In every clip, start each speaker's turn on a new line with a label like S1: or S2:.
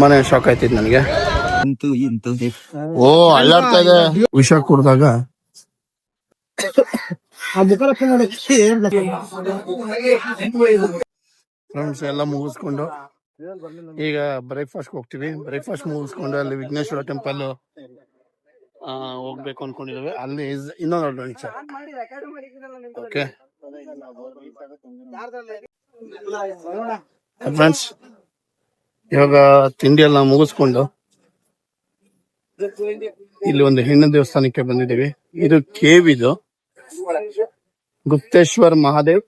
S1: ತುಂಬಾನೇ ಶಾಕ್ ಆಯ್ತಿದ್ ನನಗೆ. ಓ ಅಲ್ಲಾಡ್ತಾ ಇದೆ. ವಿಷ ಕುಡ್ದಾಗ ಫ್ರೆಂಡ್ಸ್ ಎಲ್ಲ ಮುಗಿಸ್ಕೊಂಡು ಈಗ ಬ್ರೇಕ್ಫಾಸ್ಟ್ ಹೋಗ್ತೀವಿ. ಬ್ರೇಕ್ಫಾಸ್ಟ್ ಮುಗಿಸ್ಕೊಂಡು ಅಲ್ಲಿ ವಿಘ್ನೇಶ್ವರ ಟೆಂಪಲ್ ಹೋಗ್ಬೇಕು ಅನ್ಕೊಂಡಿದ್ದೇವೆ. ಅಲ್ಲಿ ಇನ್ನೊಂದು ಅಡ್ವೆಂಚರ್. ಓಕೆ ಫ್ರೆಂಡ್ಸ್, ಇವಾಗ ತಿಂಡಿ ಎಲ್ಲ ಮುಗಿಸ್ಕೊಂಡು ಇಲ್ಲಿ ಒಂದು ಹೆಣ್ಣು ದೇವಸ್ಥಾನಕ್ಕೆ ಬಂದಿದ್ದೀವಿ. ಇದು ಕೇವ್, ಇದು Gupteshwar Mahadev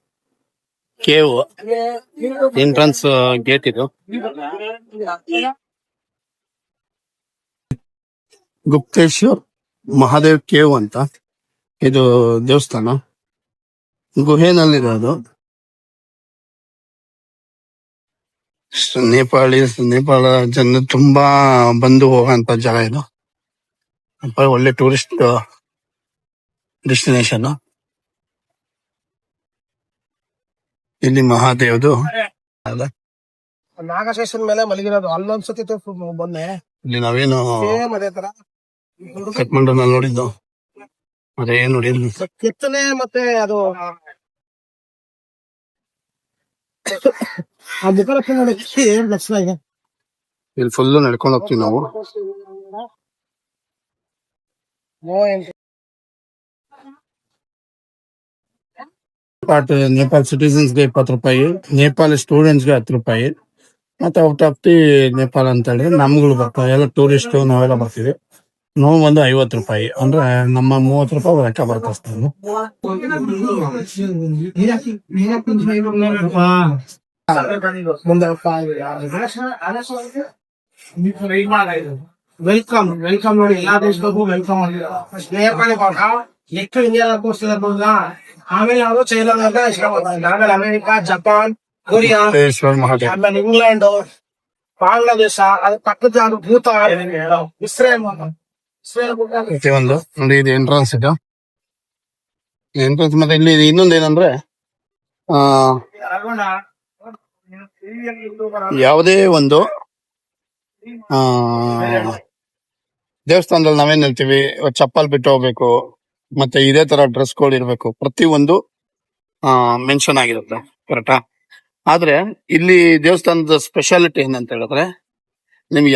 S1: cave entrance gate. ಇದು ಗುಪ್ತೇಶ್ವರ್ ಮಹಾದೇವ್ ಕೇವ್ ಅಂತ ಇದು ದೇವಸ್ಥಾನ. ಗುಹೆನಲ್ಲಿದೆ ಅದು. ನೇಪಾಳ ಜನ ತುಂಬಾ ಬಂದು ಹೋಗಂತ ಜಾಗ ಇದು. ಒಳ್ಳೆ ಟೂರಿಸ್ಟ್ ಡೆಸ್ಟಿನೇಷನ್. ಇಲ್ಲಿ ಮಹಾದೇವ್ದು
S2: ನಾಗಶೇಷನ್ ಮೇಲೆ ಮಲಗಿರೋದು. ಅಲ್ಲೊಂದ್ಸತಿ ಬಂದೆ.
S1: ಇಲ್ಲಿ ನಾವೇನು ಕಠ್ಮಂಡುನಲ್ಲಿ ನೋಡಿದ್ದು ಅದೇ ನೋಡಿದ್ವಿ.
S2: ಕೆತ್ತನೆ ಮತ್ತೆ ಅದು ಲಕ್ಷಣ ಇದೆ.
S1: ಇಲ್ಲಿ ಫುಲ್ ನಡ್ಕೊಂಡು ಹೋಗ್ತೀವಿ ನಾವು. ನೇಪಾಳ ಸಿಟಿಸನ್ಸ್ಗೆ 20 ರೂಪಾಯಿ, ನೇಪಾಳ ಸ್ಟೂಡೆಂಟ್ಸ್ಗೆ 10 ರೂಪಾಯಿ, ಮತ್ತೆ ಔಟ್ ಆಫ್ ದಿ ನೇಪಾಳ ಅಂತ ಹೇಳಿದ್ರೆ ನಮ್ಗಳು ಬರ್ತಾವೆ. ಎಲ್ಲ ಟೂರಿಸ್ಟ್ ನಾವೆಲ್ಲ ಬರ್ತೀವಿ. ನಾವು ಒಂದು 50 ರೂಪಾಯಿ ಅಂದ್ರೆ ನಮ್ಮ 30 ರೂಪಾಯಿ ಲೆಕ್ಕ ಬರ್ತದೆ.
S2: ವೆಲ್ಕಮ್ ನೋಡಿ, ಎಲ್ಲಾ ದೇಶಗಳಿಗೂ ವೆಲ್ಕಮ್ ಎಷ್ಟು ಇಂಡಿಯಾ ಕೂರಿಸಿದ. ಆಮೇಲೆ ಅವರು ಚೈನಾ, ಆಮೇಲೆ ಅಮೆರಿಕಾ, ಜಪಾನ್, ಕೊರಿಯಾ, ಆಮೇಲೆ ಇಂಗ್ಲೆಂಡ್, ಬಾಂಗ್ಲಾದೇಶ, ಅದ್ರ ಪಕ್ಕದ ಭೂತಾನ್, ಇಸ್ರೇಲ್
S1: ಒಂದು ನೋಡಿ. ಇದು ಎಂಟ್ರನ್ಸ್. ಇದು ಎಂಟ್ರನ್ಸ್. ಮತ್ತೆ ಇಲ್ಲಿ ಇನ್ನೊಂದು ಏನಂದ್ರೆ ಯಾವುದೇ ಒಂದು ದೇವಸ್ಥಾನದಲ್ಲಿ ನಾವೇನ್ ಹೇಳ್ತೀವಿ, ಚಪ್ಪಲ್ ಬಿಟ್ಟು ಹೋಗ್ಬೇಕು, ಮತ್ತೆ ಇದೇ ತರ ಡ್ರೆಸ್ ಕೋಡ್ ಇರ್ಬೇಕು, ಪ್ರತಿಯೊಂದು ಮೆನ್ಷನ್ ಆಗಿರುತ್ತೆ. ಕರೆಕ್ಟಾ? ಆದ್ರೆ ಇಲ್ಲಿ ದೇವಸ್ಥಾನದ ಸ್ಪೆಷಾಲಿಟಿ ಏನಂತ ಹೇಳಿದ್ರೆ, ನಿಮ್ಗೆ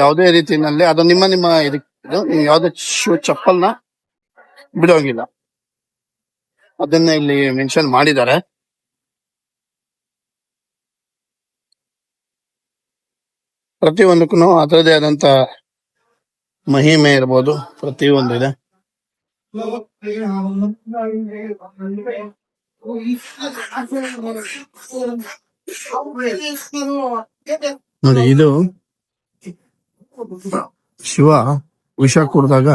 S1: ಯಾವುದೇ ರೀತಿಯಲ್ಲಿ ಅದು ನಿಮ್ಮ ನೀವು ಯಾವುದೇ ಚಪ್ಪಲ್ನ ಬಿಡೋಂಗಿಲ್ಲ. ಅದನ್ನ ಇಲ್ಲಿ ಮೆನ್ಷನ್ ಮಾಡಿದ್ದಾರೆ. ಪ್ರತಿಯೊಂದಕ್ಕೂ ಅದರದೇ ಆದಂತ ಮಹಿಮೆ ಇರ್ಬೋದು, ಪ್ರತಿಯೊಂದು ಇದೆ. ನೋಡಿ, ಇದು ಶಿವ ವಿಷ ಕುಡ್ದಾಗ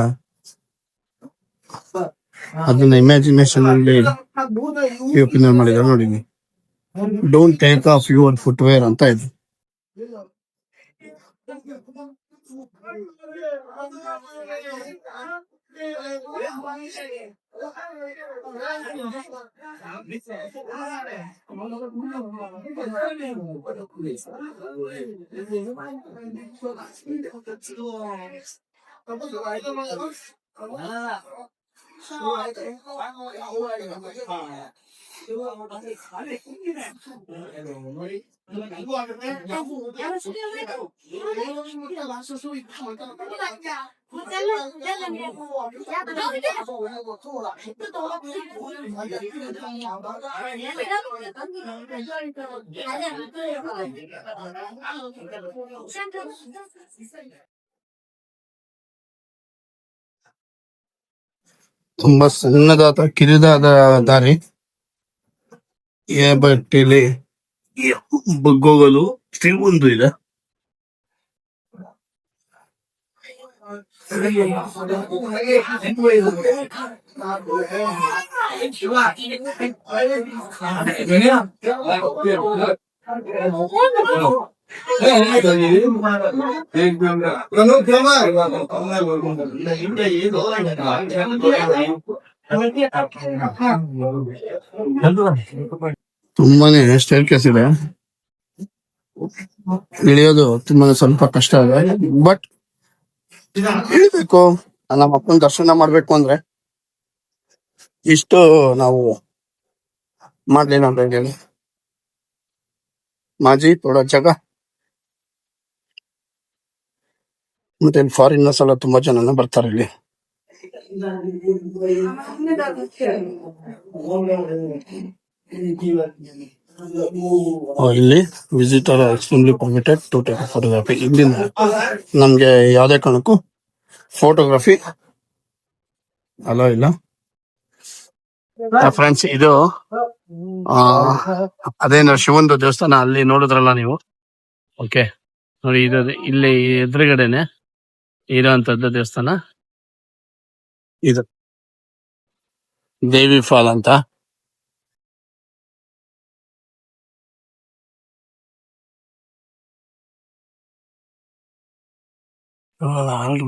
S1: ಅದನ್ನ ಇಮ್ಯಾಜಿನೇಷನ್ ಅಲ್ಲಿ ಮಾಡಿದ ನೋಡಿ. Don't take off your footwear ಅಂತ ಇದೆ. ತುಂಬಾ ಸಣ್ಣದಾದ ಕಿರಿದಾದ ದಾರಿ. ಬಟ್ ಇಲ್ಲಿ ಬಗ್ಗೋಗಲು ಒಂದು ಇದೆ. ತುಂಬಾನೇ ಸ್ಟೇರ್ಕೇಸ್ ಇದೆ. ಇಳಿಯೋದು ತುಂಬಾ ಸ್ವಲ್ಪ ಕಷ್ಟ ಇದೆ, ಬಟ್ ಇಳಿಬೇಕು. ನಮ್ಮ ಅಪ್ಪನ ದರ್ಶನ ಮಾಡ್ಬೇಕು ಅಂದ್ರೆ ಇಷ್ಟು ನಾವು ಮಾಡ್ಲಿಲ್ಲ ಅಂತ ಹೇಳಿ. ಮಾಜಿ ಥೋಡಾ ಜಾಗ ಮತ್ತೆ ಫಾರಿನರ್ಸ್ ಎಲ್ಲ ತುಂಬಾ ಜನ ಬರ್ತಾರೆ ಇಲ್ಲಿ. ಇಲ್ಲಿ visitor extremely permitted to take photography. ಇಲ್ಲಿಂದ ನಮ್ಗೆ ಯಾವ್ದೇ ಕಾರಣಕ್ಕೂ ಫೋಟೋಗ್ರಫಿ ಅಲೋ ಇಲ್ಲ. ಫ್ರೆಂಡ್ಸ್, ಇದು ಅದೇನೋ ಶಿವಂದು ದೇವಸ್ಥಾನ ಅಲ್ಲಿ ನೋಡಿದ್ರಲ್ಲ ನೀವು. ಓಕೆ ನೋಡಿ, ಇದು ಇಲ್ಲಿ ಎದುರುಗಡೆನೆ ಇರೋಂಥದ್ದು ದೇವಸ್ಥಾನ. ಇದು ದೇವಿ ಫಾಲ್ ಅಂತ.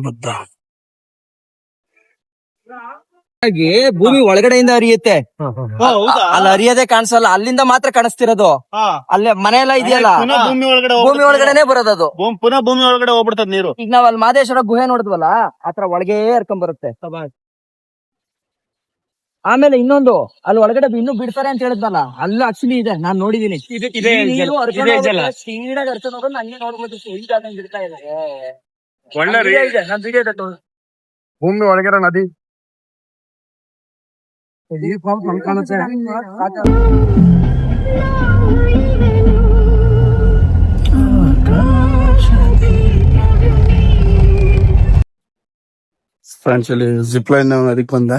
S1: ಬುದ್ಧ
S3: ಹಾಗೆ ಭೂಮಿ ಒಳಗಡೆಯಿಂದ ಹರಿಯುತ್ತೆ, ಅಲ್ಲಿ ಹರಿಯೋದೇ ಕಾಣಿಸಲ್ಲ, ಅಲ್ಲಿಂದ ಮಾತ್ರ ಕಾಣಿಸ್ತಿರೋದು. ಅಲ್ಲೇ ಮನೆ ಎಲ್ಲ ಇದೆಯಲ್ಲ, ಭೂಮಿ ಒಳಗಡೆನೆ ಬರೋದದು.
S1: ಪುನಃ ಭೂಮಿ ಒಳಗಡೆ ಹೋಗ್ಬಿಡ್ತದ ನೀರು.
S3: ಈಗ ನಾವ್ ಅಲ್ಲಿ ಮಹದೇಶ್ವರ ಗುಹೆ ನೋಡಿದ್ವಲ್ಲ, ಆತರ ಒಳಗೆ ಹರ್ಕೊಂಡ್ ಬರುತ್ತೆ. ಆಮೇಲೆ ಇನ್ನೊಂದು ಅಲ್ಲಿ ಒಳಗಡೆ ಇನ್ನೂ ಬಿಡ್ತಾರೆ ಅಂತ ಹೇಳಿದ್ನಲ್ಲ, ಅಲ್ಲೂ ಆಕ್ಚುಲಿ ಇದೆ, ನಾನ್ ನೋಡಿದೀನಿ.
S1: ಭೂಮಿ ಒಳಗಿರೋ ನದಿ. ಫ್ರೆಂಡ್ಸ್, ಇಲ್ಲಿ ಜಿಪ್ ಲೈನ್ ಅದಕ್ಕೆ ಬಂದೆ.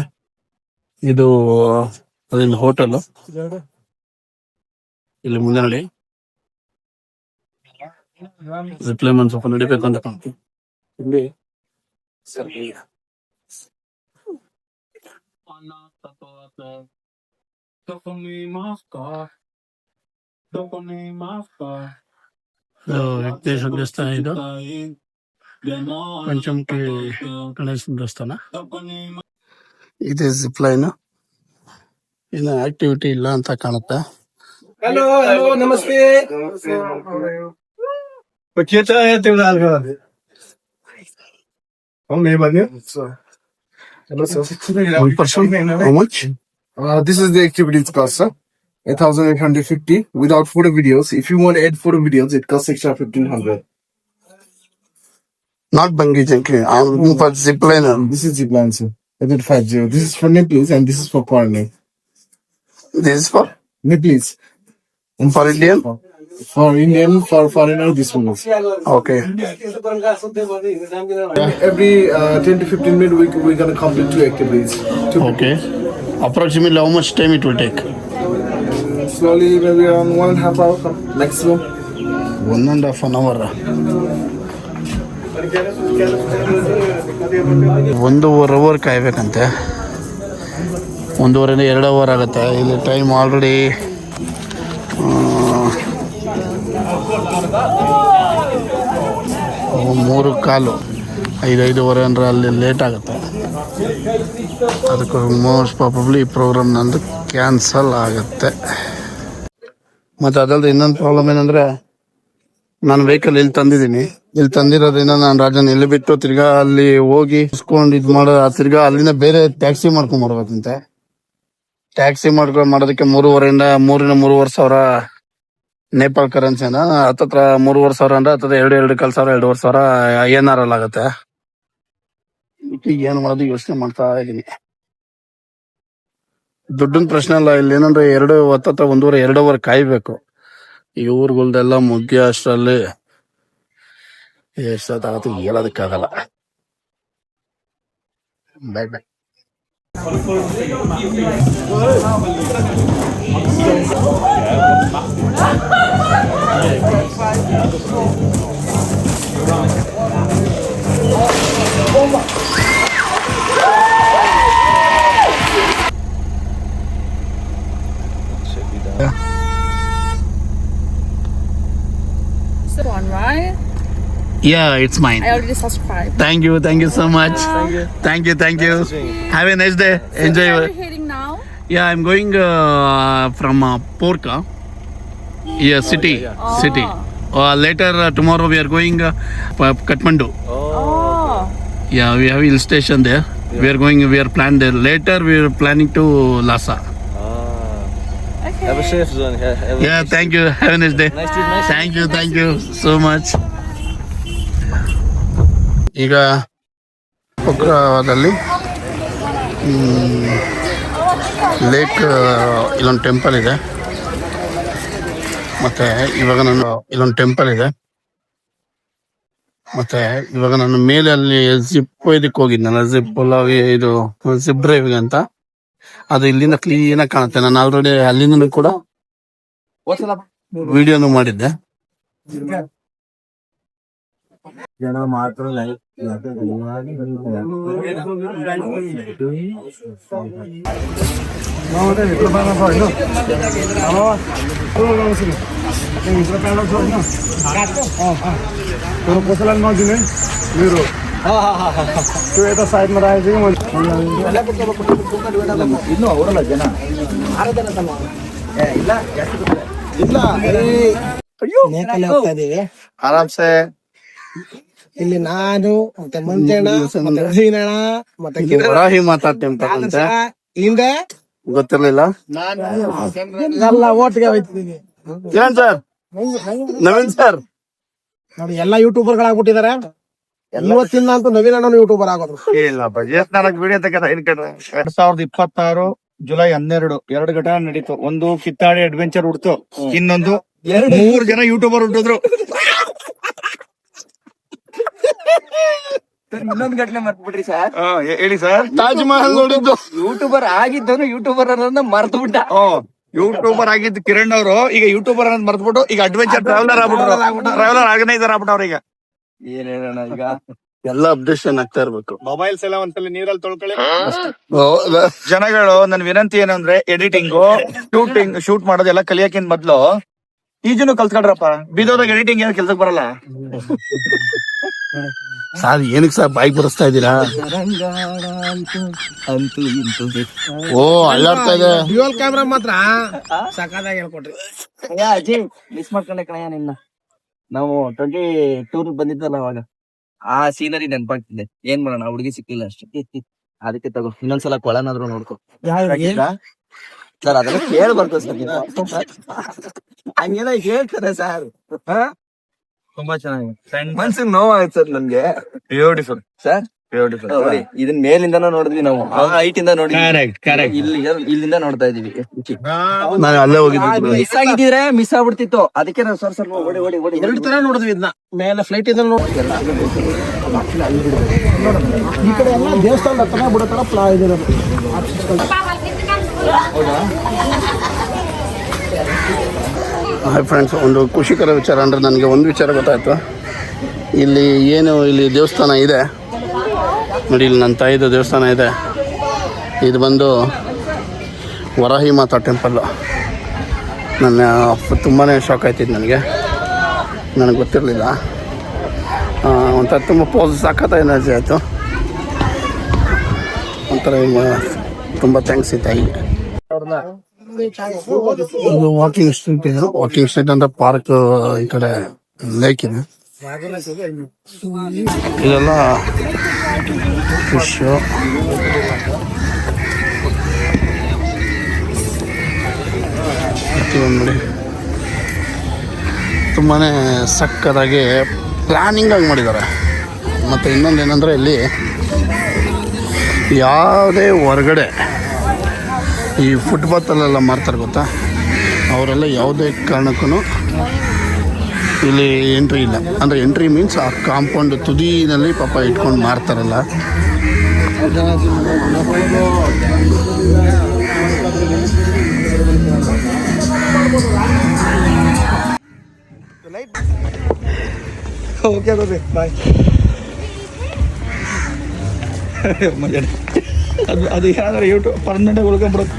S1: ಇದು ಅದೇನು ಹೋಟೆಲ್, ಇಲ್ಲಿ ಮುಂದೆ ನೋಡಿ ಜಿಪ್ ಲೈನ್ ಸ್ವಲ್ಪ ನಡಿಬೇಕು ಅಂತ ಕಾಣ್ತೀವಿ. ಇಲ್ಲಿ ವೆಂಕಟೇಶ್ವರ ದೇವಸ್ಥಾನ, ಇದು ಪಂಚಮುಖಿ ಗಣೇಶನ ದೇವಸ್ಥಾನ. ಇದೆ ಜಿಪ್ ಲೈನ್. ಇನ್ನು ಆಕ್ಟಿವಿಟಿ ಇಲ್ಲ ಅಂತ ಕಾಣುತ್ತೆ.
S2: हेलो नमस्ते. Hello sir.
S1: One person, how much?
S4: This is the activities cost, sir. 8,850 without photo videos. If you want to add photo videos, it costs extra 1,500.
S1: Not bungee jumping. I'm looking for zip line.
S4: This is zip line, sir. 850. This is for Nepalese and this is for foreigner.
S1: This is for
S4: Nepalese.
S1: for Indian.
S4: For Indian, for foreigner, this one is.
S1: Okay.
S4: Every 10 to 15 minutes, we're going to complete 2 activities.
S1: Okay. Approximately how much time it will take?
S4: Slowly, maybe around 1.5 hours maximum.
S1: 1.5 hours. 1.5 hour ಕಾಯ್ಬೇಕಂತೆ. 1.5 2 hour ಆಗುತ್ತೆ. ಇಲ್ಲಿ time already 3:15, 5:30 ಅಂದ್ರೆ ಅಲ್ಲಿ late ಆಗುತ್ತೆ. ಅದಕ್ಕೆ most probably ಈ program ನಂದು cancel ಆಗುತ್ತೆ. ಮತ್ತು ಅದಲ್ಲದೆ ಇನ್ನೊಂದು ಪ್ರಾಬ್ಲಮ್ ಏನಂದರೆ, ನಾನು ವೆಹಿಕಲ್ ಇಲ್ಲಿ ತಂದಿದ್ದೀನಿ. ಇಲ್ಲಿ ತಂದಿರೋದ್ರಿಂದ ನಾನು ರಾಜನ್ ಇಲ್ಲಿ ಬಿಟ್ಟು ತಿರ್ಗಾ ಅಲ್ಲಿ ಹೋಗಿ ಇಸ್ಕೊಂಡು ಇದು ಮಾಡೋ, ತಿರ್ಗಾ ಅಲ್ಲಿಂದ ಬೇರೆ ಟ್ಯಾಕ್ಸಿ ಮಾಡ್ಕೊಂಡ್ ಬರ್ಬೇಕಂತೆ. ಟ್ಯಾಕ್ಸಿ ಮಾಡೋದಕ್ಕೆ 3,500 ಸಾವಿರ ನೇಪಾಳ ಕರೆನ್ಸಿನ, ಹತ್ತತ್ರ 3,500 ಸಾವಿರ ಅಂದ್ರೆ ಹತ್ತದ 2,500 ಸಾವಿರ INR ಅಲ್ಲಿ ಆಗುತ್ತೆ. ಏನ್ ಮಾಡೋದು ಯೋಚನೆ ಮಾಡ್ತಾ ಇದೀನಿ. ದುಡ್ಡಿನ ಪ್ರಶ್ನೆ ಅಲ್ಲ, ಇಲ್ಲಿ ಏನಂದ್ರೆ 1.5 ಅವರ್ ಕಾಯ್ಬೇಕು. ಈ ಊರುಗಳ್ದೆಲ್ಲ ಮುಗಿಯೋ ಅಷ್ಟರಲ್ಲಿ ಎಷ್ಟೊತ್ತಾಗತ್ತೆ ಹೇಳೋದಕ್ಕಾಗಲ್ಲ. ಬಾಯ್ ಬಾಯ್.
S5: One, right?
S1: Yeah, it's mine.
S5: I already subscribed.
S1: Thank you so much. Thank you. Have a nice day. Enjoy.
S5: Where are you heading now?
S1: Yeah, I'm going from Porka. Yeah, city. later tomorrow we are going Kathmandu.
S5: Oh.
S1: Yeah, we have hill station there. We are planned there. Later we are planning to Lhasa.
S5: Okay.
S3: Have a safe zone.
S1: Yeah, thank you. Have a nice day.
S3: Nice to meet you.
S1: Thank you so much. ಈಗ ಪೊಖ್ರಾದಲ್ಲಿ lake ಇಲ್ಲೊಂದು temple ಇದೆ, ಮತ್ತೆ ಇವಾಗ ಇಲ್ಲೊಂದು temple ಇದೆ, ಮತ್ತೆ ಇವಾಗ ನಾನು ಮೇಲೆ ಅಲ್ಲಿ ಜಿಪ್ ಇದಕ್ಕೆ ಹೋಗಿದ್ನಲ್ಲ, ಇದು ಜಿಪ್ ಡ್ರೈವಿಂಗ್ ಅಂತ, ಅದು ಇಲ್ಲಿಂದ ಕ್ಲೀನ್ ಆಗಿ ಕಾಣುತ್ತೆ. ನಾನು ಆಲ್ರೆಡಿ ಅಲ್ಲಿಂದ ಕೂಡ ವಿಡಿಯೋನು ಮಾಡಿದ್ದೆ.
S3: ಜನ ಮಾತ್ರ ಇನ್ನು ಅವರಲ್ಲ ಜನ
S2: ನೇಕಾಲೆ ಹೋಗ್ತಾ ಇದೀವಿ.
S1: ಆರಾಮ್ಸೆ
S2: ಇಲ್ಲಿ ನಾನು ಮತ್ತೆ ಮಂಜಣ್ಣ ಮತ್ತೆ ರಹೀನಣ್ಣ ಮತ್ತೆ
S1: ವರಾಹಿ ಮಾತಾ ಟೆಂಪಲ್ ಅಂತ
S2: ಹಿಂದೆ
S1: ಗೊತ್ತಿರ್ಲಿಲ್ಲ.
S2: ಎಲ್ಲ ಒಟ್ಟಿಗೆ ಹೋಯ್ತಿದೀವಿ
S1: ಕಿರಣ್ ಸರ್, ನವೀನ್ ಸರ್,
S2: ನೋಡಿ ಎಲ್ಲಾ ಯೂಟ್ಯೂಬರ್ ಗಳಾಗ್ಬಿಟ್ಟಿದಾರೆ. ಇವತ್ತಿಂದ ಅಂತೂ ನವೀನ್ ಅಣ್ಣನು ಯೂಟ್ಯೂಬರ್ ಆಗೋದು.
S1: ಇಲ್ಲ ಬಜೆಟ್ ನಾಲ್ಕು ವಿಡಿಯೋ ತೆಗೆದ
S6: 2026 ಜುಲೈ 12 ಎರಡು ಘಟನೆ ನಡೀತು. ಒಂದು ಕಿತ್ತಾಡಿ ಅಡ್ವೆಂಚರ್ ಹುಡ್ತು, ಇನ್ನೊಂದು 3 ಜನ ಯೂಟ್ಯೂಬರ್ ಹುಟ್ಟಿದ್ರು.
S3: ಇನ್ನೊಂದು ಘಟನೆ ಮರ್ತ್ಬಿಟ್ರಿ ಸರ್.
S6: ಹೇಳಿ ಸರ್.
S1: ತಾಜ್ ಮಹಲ್ ನೋಡಿದ್ದು.
S3: ಯೂಟ್ಯೂಬರ್ ಆಗಿದ್ದವನು ಯೂಟ್ಯೂಬರ್ ಅನ್ನೋದನ್ನ ಮರ್ತು ಬಿಟ್ಟ.
S6: ಯೂಟ್ಯೂಬರ್ ಆಗಿದ್ದು ಕಿರಣ್ ಅವರು ಈಗ ಯೂಟ್ಯೂಬರ್ ಅನ್ನೋದು ಮರ್ತ್ಬಿಟ್ಟು ಈಗ ಅಡ್ವೆಂಚರ್ ಟ್ರಾವೆಲರ್ ಆಗ್ಬಿಟ್ರು, ಟ್ರಾವೆಲರ್ ಆರ್ಗನೈಸರ್ ಆಗ್ಬಿಟ್ಟವ್ರ. ಈಗ
S3: ಏನ್ ಹೇಳೋಣ, ಈಗ
S1: ಎಲ್ಲ ಅಪ್ಡೇಷನ್ ಆಗ್ತಾ ಇರ್ಬೇಕು.
S6: ಮೊಬೈಲ್ಸ್ ಎಲ್ಲ ಒಂದ್ಸಲ ನೀರಲ್ಲಿ ತೊಳ್ಕೊಳ್ಳಿ.
S1: ಹೌದಾ?
S6: ಜನಗಳು ನನ್ನ ವಿನಂತಿ ಏನಂದ್ರೆ ಎಡಿಟಿಂಗು ಶೂಟ್ ಮಾಡೋದೆಲ್ಲ ಕಲಿಯಕ್ಕಿಂತ ಮೊದ್ಲು ಈಜುನು ಕಲ್ತ್ಕೊಳ್ರಪ್ಪ. ಬೀದೋದಾಗ ಎಡಿಟಿಂಗ್ ಏನು ಕೆಲ್ಸಕ್ಕೆ ಬರಲ್ಲ.
S1: ಸಾರ್ ಏನಕ್ಕೆ ಸರ್ ಬೈಕ್ ಬರೆಸ್ತಾ ಇದ್ದೀರಾ?
S3: ಅಂತೂ ಇಂತೂ
S1: ಓ ಅಲ್ಲಾಡ್ತಾ ಇದೆ.
S2: ಡ್ಯೂಯಲ್ ಕ್ಯಾಮ್ರಾ ಮಾತ್ರ ಸಖತ್ತಾಗಿ ಹೇಳ್ಕೊಟ್ರಿ.
S3: ಅಜಯ್ ಮಿಸ್ ಮಾಡ್ಕೊಂಡೆ ಕಣಯ್ಯ ನಿನ್ನ. ನಾವು 22 ಬಂದಿದ್ದಲ್ಲ ಅವಾಗ, ಆ ಸೀನರಿ ನೆನ್ಪಾಗ್ತಿದೆ. ಏನ್ ಮಾಡೋಣ, ಹುಡುಗಿ ಸಿಕ್ಕಿಲ್ಲ ಅಷ್ಟೇ. ಅದಕ್ಕೆ ತಗೋ ಇನ್ನೊಂದ್ಸಲ ಕೊಳನಾದ್ರು ನೋಡ್ಕೊ ಸರ್. ಅದೆಲ್ಲ ಕೇಳ್ಬಾರ್ದು ಸರ್, ಹಂಗೆಲ್ಲ ಹೇಳ್ತಾರೆ ಸರ್.
S6: ತುಂಬಾ ಚೆನ್ನಾಗಿದೆ,
S3: ಮನ್ಸಿಗೆ ನೋವಾಗುತ್ತೆ ಸರ್ ನನ್ಗೆ.
S6: Beautiful
S3: sir
S6: beautiful.
S3: ಇದನ್ ಮೇಲಿಂದಾನು ನೋಡಿದ್ವಿ ನಾವು, ಹೈಟ್ ಇಂದ ನೋಡಿದ್ವಿ,
S6: ಕರೆಕ್ಟ್.
S3: ಇಲ್ಲಿಂದ ನೋಡ್ತಾ ಇದೀವಿ.
S1: ನಾನು ಅಲ್ಲೇ ಹೋಗಿದ್ದೆ.
S3: ಮಿಸ್ ಆಗಿದ್ರೆ ಮಿಸ್ ಆಗ್ಬಿಡ್ತಿತ್ತು. ಅದಕ್ಕೆ ನಾವು ಸರ್ ಸ್ವಲ್ಪ ಓಡಿ ಓಡಿ ಓಡಿ
S2: 2 ತರ ನೋಡಿದ್ವಿ ಇದನ್ನ. ಮೇಲೆ ಫ್ಲೈಟ್ ಇಂದ ನೋಡಿ ಈ ಕಡೆ ಎಲ್ಲ ದೇವಸ್ಥಾನದ ಹತ್ರ ಬಿಡೋ ತರ ಪ್ಲಾ ಇದೆ.
S1: ಹಾಯ್ ಫ್ರೆಂಡ್ಸ್, ಒಂದು ಖುಷಿಕರ ವಿಚಾರ ಅಂದರೆ ನನಗೆ ಒಂದು ವಿಚಾರ ಗೊತ್ತಾಯ್ತು. ಇಲ್ಲಿ ದೇವಸ್ಥಾನ ಇದೆ ನೋಡಿ, ಇಲ್ಲಿ ನನ್ನ ತಾಯಿದು ದೇವಸ್ಥಾನ ಇದೆ. ಇದು ಬಂದು ವರಾಹಿ ಮಾತಾ ಟೆಂಪಲ್ಲು. ನನ್ನ ತುಂಬಾ ಶಾಕ್ ಆಯ್ತಿದ್ದು ನನಗೆ ಗೊತ್ತಿರಲಿಲ್ಲ. ಒಂಥರ ತುಂಬ ಸಾಕತ್ತ ಎನರ್ಜಿ ಆಯಿತು. ಒಂಥರ ತುಂಬ ಥ್ಯಾಂಕ್ಸ್ ಈ ತಾಯಿಗೆ. ಇದು ವಾಕಿಂಗ್ ಸ್ಟ್ರೀಟ್ ಇದೆ. ವಾಕಿಂಗ್ ಸ್ಟ್ರೀಟ್ ಅಂತ ಪಾರ್ಕ್ ಈ ಕಡೆ ಲೇಕ್ ಇದೆ. ಇದೆಲ್ಲ ಫಿಶ್. ನೋಡಿ ತುಂಬಾ ಸಕ್ಕತ್ತಾಗಿ ಪ್ಲ್ಯಾನಿಂಗ್ ಆಗಿ ಮಾಡಿದ್ದಾರೆ. ಮತ್ತು ಇನ್ನೊಂದು ಏನಂದರೆ ಇಲ್ಲಿ ಯಾವುದೇ ಹೊರಗಡೆ ಈ ಫುಟ್ಪಾತಲ್ಲೆಲ್ಲ ಮಾರ್ತಾರೆ ಗೊತ್ತಾ, ಅವರೆಲ್ಲ ಯಾವುದೇ ಕಾರಣಕ್ಕೂ ಇಲ್ಲಿ ಎಂಟ್ರಿ ಇಲ್ಲ. ಅಂದರೆ ಎಂಟ್ರಿ ಮೀನ್ಸ್ ಆ ಕಾಂಪೌಂಡ್ ತುದಿನಲ್ಲಿ ಪಾಪ ಇಟ್ಕೊಂಡು ಮಾರ್ತಾರಲ್ಲ.
S6: Okay bye. ಅದು ಏನಾದ್ರೆ ಯೂಟ್ಯೂಬ್ ಪರ್ಮನೆಂಟ್ ಆಗಿ ಉಳ್ಕೊಂಡ್ಬಿಡುತ್ತೆ.